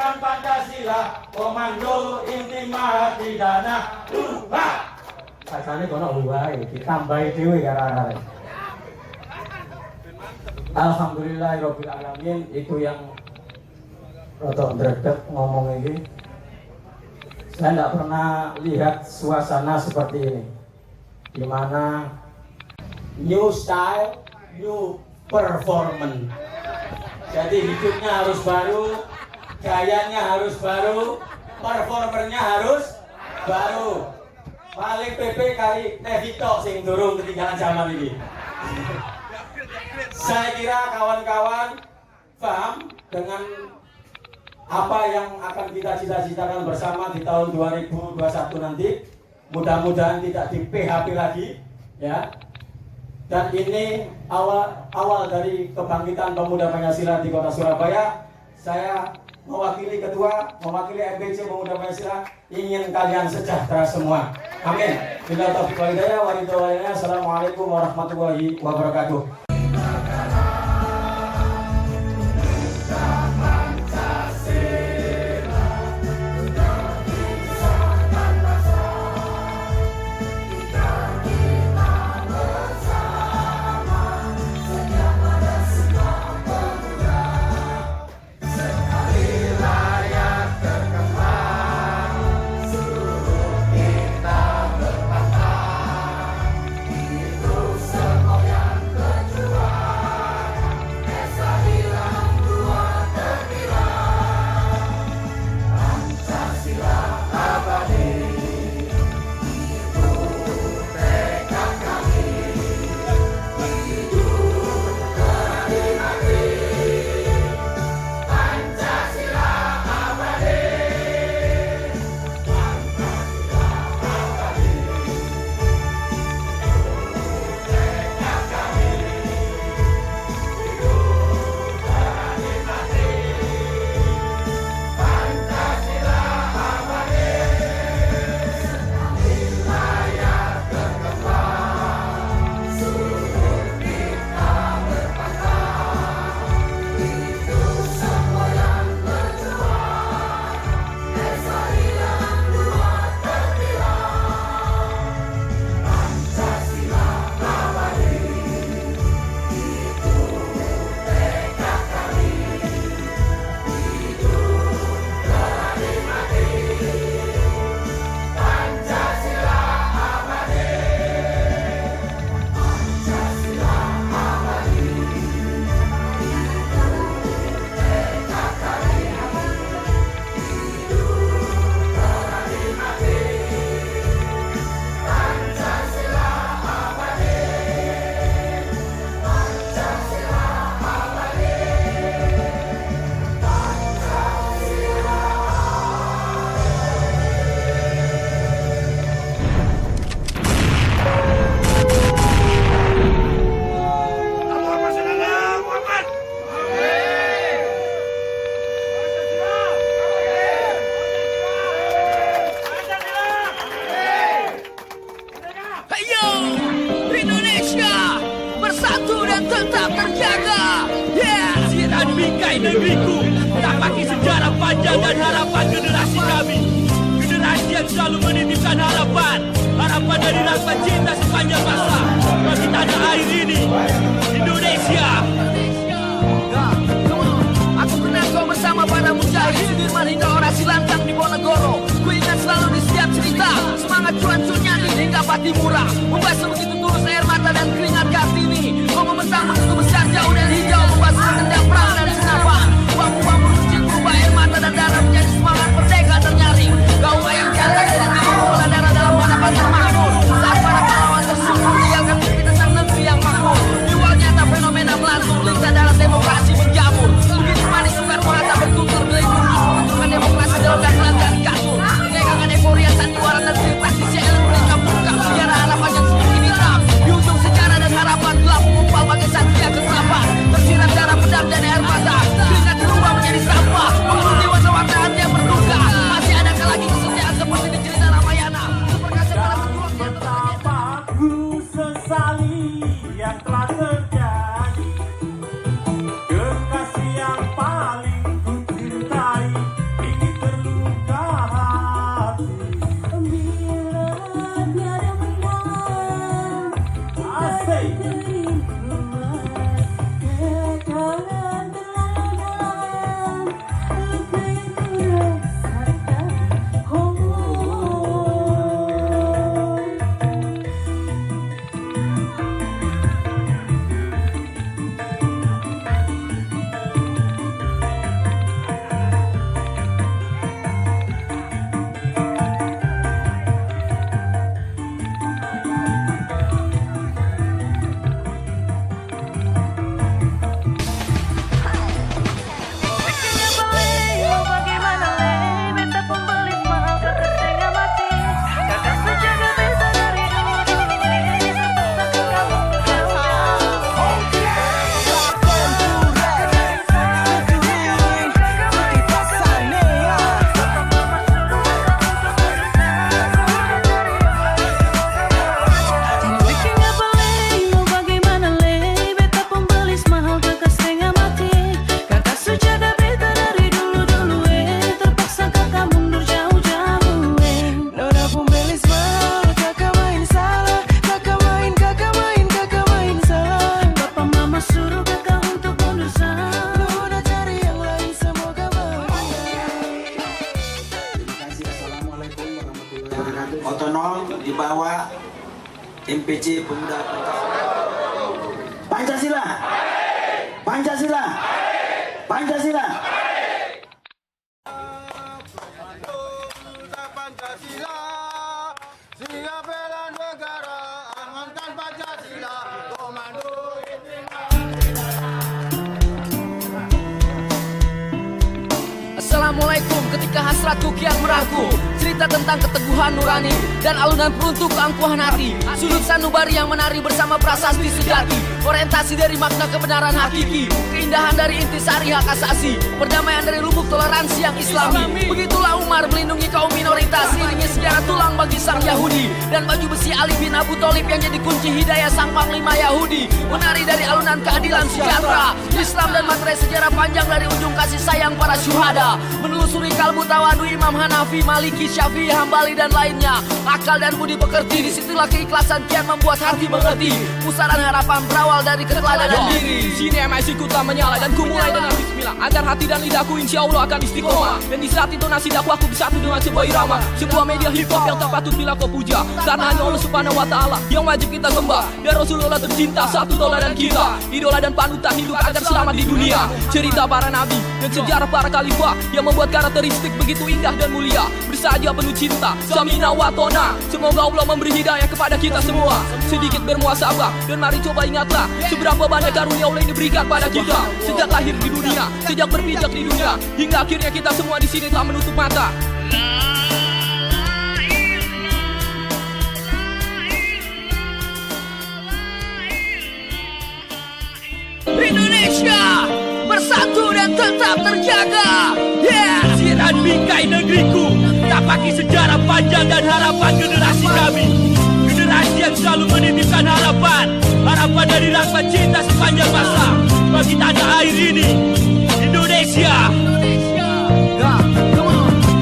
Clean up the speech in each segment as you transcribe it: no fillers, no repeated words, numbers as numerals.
Wujudkan Pancasila, komando inti mahapidana. Sajane kono wae ditambahi dhewe karo-karo. Alhamdulillahirabbil alamin. Itu yang rada ndredeg ngomong ini. Saya tidak pernah lihat suasana seperti ini, di mana new style, new performance. Jadi hidupnya harus baru, gayanya harus baru, performernya harus baru. Paling PP kali Nevito sing durung ketinggalan zaman ini. Saya kira kawan-kawan paham dengan apa yang akan kita cita-citakan bersama di tahun 2021 nanti. Mudah-mudahan tidak di PHP lagi, ya. Dan ini awal dari kebangkitan pemuda Pancasila di Kota Surabaya. Saya mewakili ketua, mewakili MPC Pemuda Pancasila, ingin kalian sejahtera semua. Amin. Bila taufiq wal hidayah. Assalamualaikum warahmatullahi wabarakatuh. tetap terjaga. Siaran bingkai negeriku, tapaki sejarah panjang dan harapan generasi kami. Generasi yang selalu menitipkan harapan, harapan dari rasa cinta sepanjang masa bagi tanah air ini, Indonesia. Aku kenal kau bersama para mujahid Sudirman hingga orasi lantang di Ponegoro. Ku ingat selalu di setiap cerita semangat cuan-cuan Nyadi hingga Patimura. Membasuh begitu tulus air mata dan keringat Kartini. Kau membentang begitu besar jauh dan hijau, membasuh tendang perang dan senapan. Bambu-bambu suci berubah air mata dan darah menjadi semangat merdeka ternyaring. Kau yang jantan dari timur bola darah dalam hadapan termakmur. Saat para pahlawan tersungkur meninggalkan mimpi tentang negeri yang makmur. Di awal nyata fenomena melantur, lincah dalam demokrasi menjamur. Begitu manis Soekarno-Hatta bertutur meliput membentukkan demokrasi dalam dagelan dan kasur. Menegakkan euforia sandiwara negeri praktisi elit bercampur sejarah harapan yang semakin hitam. otonom di bawah MPC Pemuda Pancasila. Pancasila. Pancasila. Pancasila, singa bela negara, amankan Pancasila, komando. Assalamualaikum, ketika hasratku kian meraku, cerita tentang keteguhan nurani dan alunan peruntuk keangkuhan hati. Sudut sanubari yang menari bersama prasasti sejati, orientasi dari makna kebenaran hakiki, keindahan dari intisari hak asasi, perdamaian dari lubuk toleransi yang islami. Begitulah Umar melindungi kaum minoritas, iringi sejarah tulang bagi sang Yahudi, dan baju besi Ali bin Abu Thalib yang jadi kunci hidayah sang panglima Yahudi. Menari dari alunan keadilan sejahtera, Islam dan materai sejarah panjang dari ujung kasih sayang para syuhada. Menelusuri kalbu tawadu Imam Hanafi, Maliki, Syafi'i, Hambali dan lainnya. Akal dan budi bekerti, disitulah keikhlasan kian membuat hati mengerti. Pusaran harapan berawal dari keteladanan diri. Sini MIC ku telah menyala dan ku mulai dengan bismillah, agar hati dan lidahku insya Allah akan istiqomah. Dan di saat intonasi dakwah aku bersatu dengan sebuah irama, sebuah media hip hop yang tak patut bila kau puja, karena hanya Allah Subhanahu wa Ta'ala yang wajib kita sembah. Dan Rasulullah tercinta, satu teladan kita, idola dan panutan hidup agar selamat di dunia. Cerita para nabi dan sejarah para khalifah yang membuat karakteristik begitu indah dan mulia, bersaja penuh cinta, samina wa tona. Semoga Allah memberi hidayah kepada kita semua. Sedikit bermuasabah dan mari coba ingatlah seberapa banyak karunia Allah yang diberikan pada kita. Sejak lahir di dunia, sejak berpijak di dunia, hingga akhirnya kita semua di sini telah menutup mata. Indonesia bersatu dan tetap terjaga. Siran bingkai negeriku, tapaki sejarah panjang dan harapan generasi kami. Generasi yang selalu menitipkan harapan, harapan dari rasa cinta sepanjang masa bagi tanah air ini, Indonesia.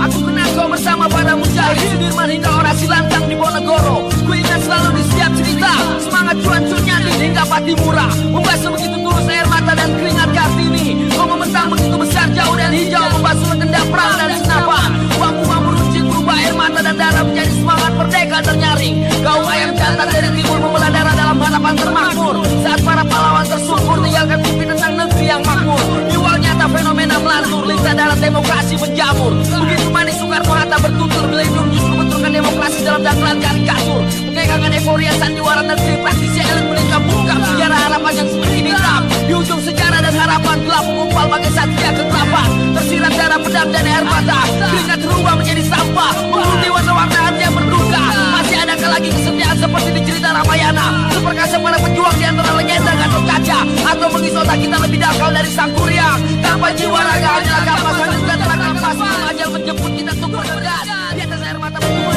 Aku kenal kau bersama para mujahid Sudirman hingga orasi lantang di Bonegoro. Ku ingat selalu di setiap cerita, semangat cuan-cuan nyali hingga Patimura, membasuh begitu tulus air mata dan keringat Kartini. Kau membentang begitu besar, jauh dan hijau, membasuh legenda perang dan senapan. Bambu-bambu runcing berubah air mata dan darah menjadi semangat merdeka ternyaring. Kau ayam jantan dari timur membelah darah dalam hadapan termakmur, saat para pahlawan tersungkur tinggalkan mimpi tentang negeri yang makmur. Iwal nyata fenomena melantur, lintah darat demokrasi menjamur. Begitu manis Soekarno-Hatta bertutur, melindung justru betulkan demokrasi dalam dangklan karikatur. Mengegangkan euforia sandiwara negeri, praktisi elit meningkat bungkam sejarah harapan yang seperti hitam. Di ujung sejarah dan harapan gelap mengumpal bagai satria kegelapan. Tersirat darah pedang dan air mata, keringat berubah menjadi sampah, mengundi warna-warna hati yang berduka. Masih adakah lagi kesetiaan seperti di cerita Ramayana, seperkasa para pejuang di antara legenda Gatot Kaca, atau mengisi otak kita lebih dangkal dari sang kuryang. Tanpa jiwa raga hanyalah kapas, dan telah kampas ajal menjemput kita untuk bergegas. Di atas air mata berubah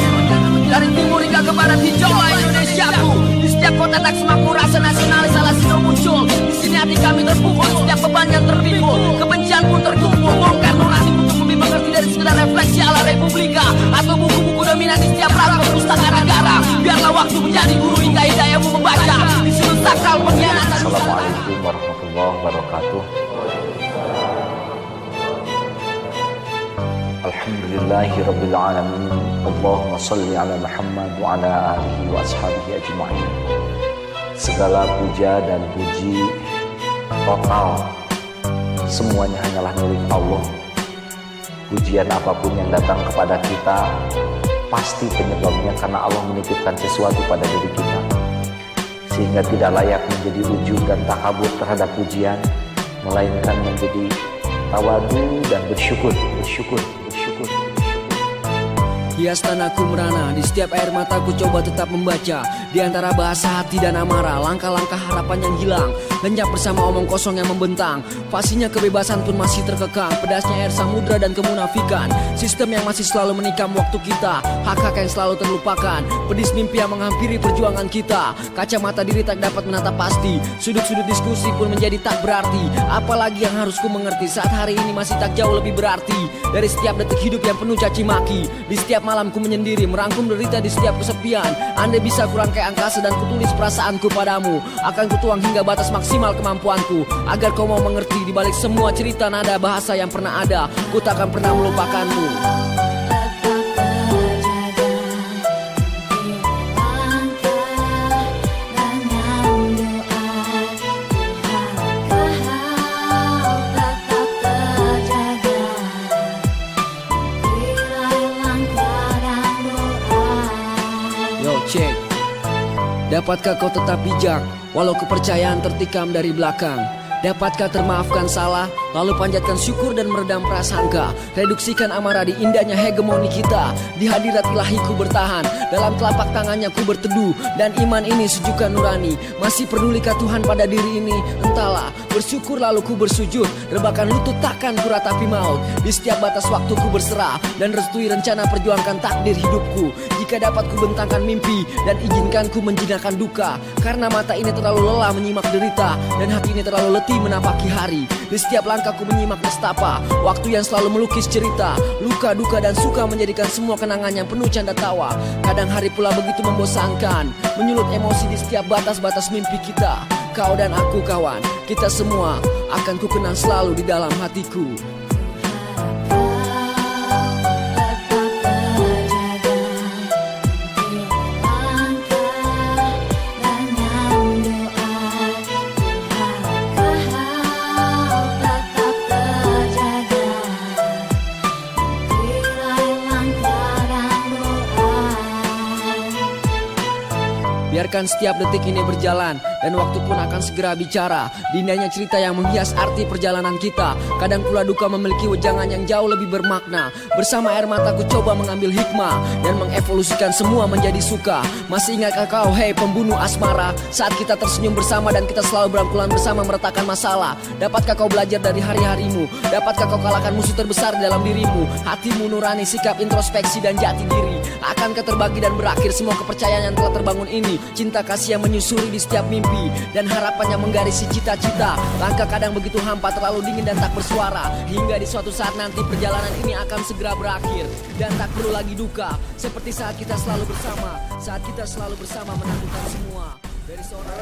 dari timur hingga ke barat, hijaulah Indonesiaku. Di setiap kota tak semakmur rasa nasionalis ala sino muncul. Di sini hati kami terpukul, setiap beban yang terpikul, kebencian pun terkumpul. Bongkar nurani untuk lebih mengerti dari sekedar refleksi ala Republika, atau buku-buku dominan di setiap rak perpustakaan negara. Biarlah waktu menjadi guru hingga hidayahmu membaca di sudut sakral pengkhianatan. Assalamualaikum warahmatullahi wabarakatuh. Alhamdulillahirabbil alamin. Allahumma shalli ala Muhammad wa ala alihi wa ashabihi ajma'in. Segala puja dan puji total semuanya hanyalah milik Allah. Pujian apapun yang datang kepada kita pasti penyebabnya karena Allah menitipkan sesuatu pada diri kita, sehingga tidak layak menjadi ujub dan takabur terhadap pujian, melainkan menjadi tawadu dan bersyukur. Hias tanahku merana, di setiap air mataku coba tetap membaca. Di antara bahasa hati dan amarah, langkah-langkah harapan yang hilang, lenyap bersama omong kosong yang membentang. Pastinya kebebasan pun masih terkekang, pedasnya air samudra dan kemunafikan. Sistem yang masih selalu menikam waktu kita, hak-hak yang selalu terlupakan, pedis mimpi yang menghampiri perjuangan kita. Kacamata diri tak dapat menatap pasti, sudut-sudut diskusi pun menjadi tak berarti. Apalagi yang harus ku mengerti saat hari ini masih tak jauh lebih berarti dari setiap detik hidup yang penuh caci maki. Di setiap malamku menyendiri, merangkum derita di setiap kesepian. Andai bisa kurangkai angkasa dan kutulis perasaanku padamu, akan kutuang hingga batas maksimal kemampuanku, agar kau mau mengerti di balik semua cerita nada bahasa yang pernah ada. Ku takkan pernah melupakanmu. Dapatkah kau tetap bijak walau kepercayaan tertikam dari belakang? Dapatkah termaafkan salah, lalu panjatkan syukur dan meredam prasangka? Reduksikan amarah di indahnya hegemoni kita. Di hadirat ilahi ku bertahan, dalam telapak tangannya ku berteduh. Dan iman ini sejukan nurani. Masih pedulikah Tuhan pada diri ini? Entahlah, bersyukur lalu ku bersujud. Rebakan lutut takkan ku ratapi maut. Di setiap batas waktu ku berserah, dan restui rencana perjuangkan takdir hidupku. Jika dapat ku bentangkan mimpi, dan izinkan ku menjinakkan duka. Karena mata ini terlalu lelah menyimak derita, dan hati ini terlalu letih menapaki hari. Di setiap langkahku menyimak nestapa, waktu yang selalu melukis cerita. Luka, duka, dan suka menjadikan semua kenangan yang penuh canda tawa. Kadang hari pula begitu membosankan, menyulut emosi di setiap batas-batas mimpi kita. Kau dan aku kawan, kita semua akan ku kenang selalu di dalam hatiku. Biarkan setiap detik ini berjalan, dan waktu pun akan segera bicara. Indahnya cerita yang menghias arti perjalanan kita. Kadang pula duka memiliki wejangan yang jauh lebih bermakna. Bersama air mataku coba mengambil hikmah, dan mengevolusikan semua menjadi suka. Masih ingatkah kau, hei pembunuh asmara, saat kita tersenyum bersama dan kita selalu berangkulan bersama meretakan masalah? Dapatkah kau belajar dari hari-harimu? Dapatkah kau kalahkan musuh terbesar dalam dirimu? Hatimu nurani, sikap introspeksi dan jati diri. Akankah terbagi dan berakhir semua kepercayaan yang telah terbangun ini? Cinta kasih yang menyusuri di setiap mimpi, dan harapan yang menggarisi cita-cita. Langkah kadang begitu hampa, terlalu dingin dan tak bersuara. Hingga di suatu saat nanti perjalanan ini akan segera berakhir, dan tak perlu lagi duka. Seperti saat kita selalu bersama, saat kita selalu bersama menangguhkan semua. Dari seorang